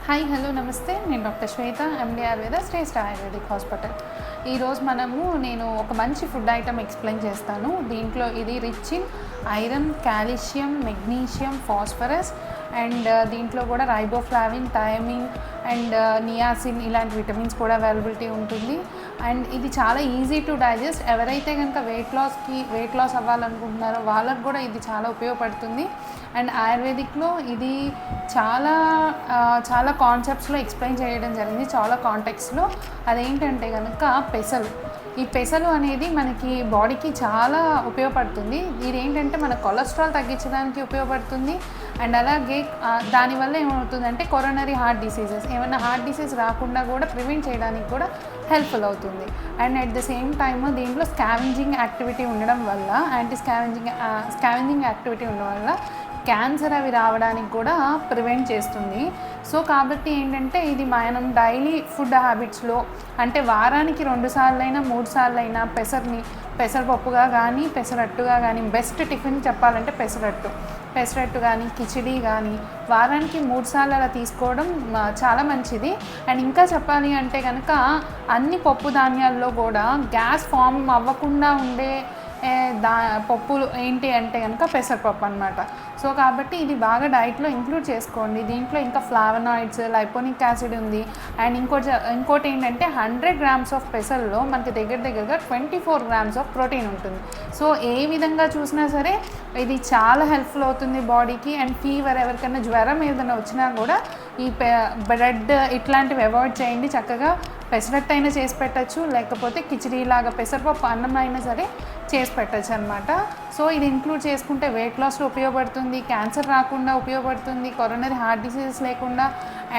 Hi hello నమస్తే, నేను doctor శ్వేత, ఎండి ఆయుర్వేద, శ్రేష్ఠ ayurvedic hospital. ఈరోజు నేను ఒక మంచి ఫుడ్ ఐటమ్ ఎక్స్ప్లెయిన్ చేస్తాను. దీంట్లో ఇది rich in iron, calcium, magnesium, phosphorus and దీంట్లో కూడా రైబోఫ్లావిన్, థైమిన్ అండ్ నియాసిన్ ఇలాంటి విటమిన్స్ కూడా అవైలబిలిటీ ఉంటుంది. అండ్ ఇది చాలా ఈజీ టు డైజెస్ట్. ఎవరైతే కనుక వెయిట్ లాస్ అవ్వాలనుకుంటున్నారో వాళ్ళకు కూడా ఇది చాలా ఉపయోగపడుతుంది. అండ్ ఆయుర్వేదిక్లో ఇది చాలా చాలా కాన్సెప్ట్స్లో ఎక్స్ప్లెయిన్ చేయడం జరిగింది, చాలా కాంటెక్స్లో. అదేంటంటే కనుక ఈ పెసలు అనేది మనకి బాడీకి చాలా ఉపయోగపడుతుంది. ఇది ఏంటంటే మన కొలెస్ట్రాల్ తగ్గించడానికి ఉపయోగపడుతుంది. అండ్ అలాగే దానివల్ల ఏమవుతుందంటే కొరోనరీ హార్ట్ డిసీజెస్, ఏమైనా హార్ట్ డిసీజ్ రాకుండా కూడా ప్రివెంట్ చేయడానికి కూడా హెల్ప్ఫుల్ అవుతుంది. And at the same time దీంట్లో స్కావెంజింగ్ యాక్టివిటీ ఉండడం వల్ల, స్కావెంజింగ్ యాక్టివిటీ ఉండడం వల్ల క్యాన్సర్ అవి రావడానికి కూడా ప్రివెంట్ చేస్తుంది. సో కాబట్టి ఏంటంటే ఇది మనం డైలీ ఫుడ్ హ్యాబిట్స్లో అంటే వారానికి 2 సార్లైనా 3 సార్లైనా పెసరపప్పుగా కానీ పెసరట్టుగా కానీ, బెస్ట్ టిఫిన్ చెప్పాలంటే పెసరట్టు కానీ కిచిడి కానీ వారానికి 3 సార్లు అలా తీసుకోవడం చాలా మంచిది. అండ్ ఇంకా చెప్పాలి అంటే కనుక అన్ని పప్పు ధాన్యాల్లో కూడా గ్యాస్ ఫామ్ అవ్వకుండా ఉండే పప్పులు ఏంటి అంటే కనుక పెసరపప్పు అనమాట. సో కాబట్టి ఇది బాగా డైట్లో ఇంక్లూడ్ చేసుకోండి. దీంట్లో ఇంకా ఫ్లావనాయిడ్స్, లైపోనిక్ యాసిడ్ ఉంది. అండ్ ఇంకోటి ఏంటంటే 100 గ్రామ్స్ ఆఫ్ పెసల్లో మనకి దగ్గరగా 24 గ్రామ్స్ ఆఫ్ ప్రోటీన్ ఉంటుంది. సో ఏ విధంగా చూసినా సరే ఇది చాలా హెల్ప్ఫుల్ అవుతుంది బాడీకి. అండ్ ఫీవర్, ఎవరికైనా జ్వరం ఏదైనా వచ్చినా కూడా ఈ బ్రెడ్ ఇట్లాంటివి అవాయిడ్ చేయండి. చక్కగా పెసరట్టు అయినా చేసి పెట్టచ్చు, లేకపోతే కిచిడీలాగా పెసరపప్పు అన్నం అయినా సరే చేసి పెట్టచ్చు అనమాట. సో ఇది ఇంక్లూడ్ చేసుకుంటే వెయిట్ లాస్లో ఉపయోగపడుతుంది, క్యాన్సర్ రాకుండా ఉపయోగపడుతుంది, కొరోనరీ హార్ట్ డిసీజెస్ లేకుండా,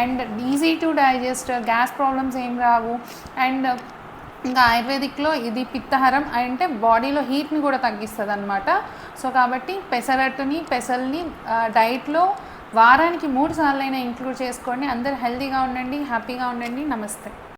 and easy to digest, gas problems ఏం రావు. అండ్ ఇంకా ఆయుర్వేదిక్లో ఇది పిత్తహరం అంటే బాడీలో హీట్ని కూడా తగ్గిస్తుంది అనమాట. సో కాబట్టి పెసల్ని డైట్లో వారానికి 3 సార్లైనా ఇంక్లూడ్ చేసుకోండి. అందరూ హెల్తీగా ఉండండి, హ్యాపీగా ఉండండి. నమస్తే.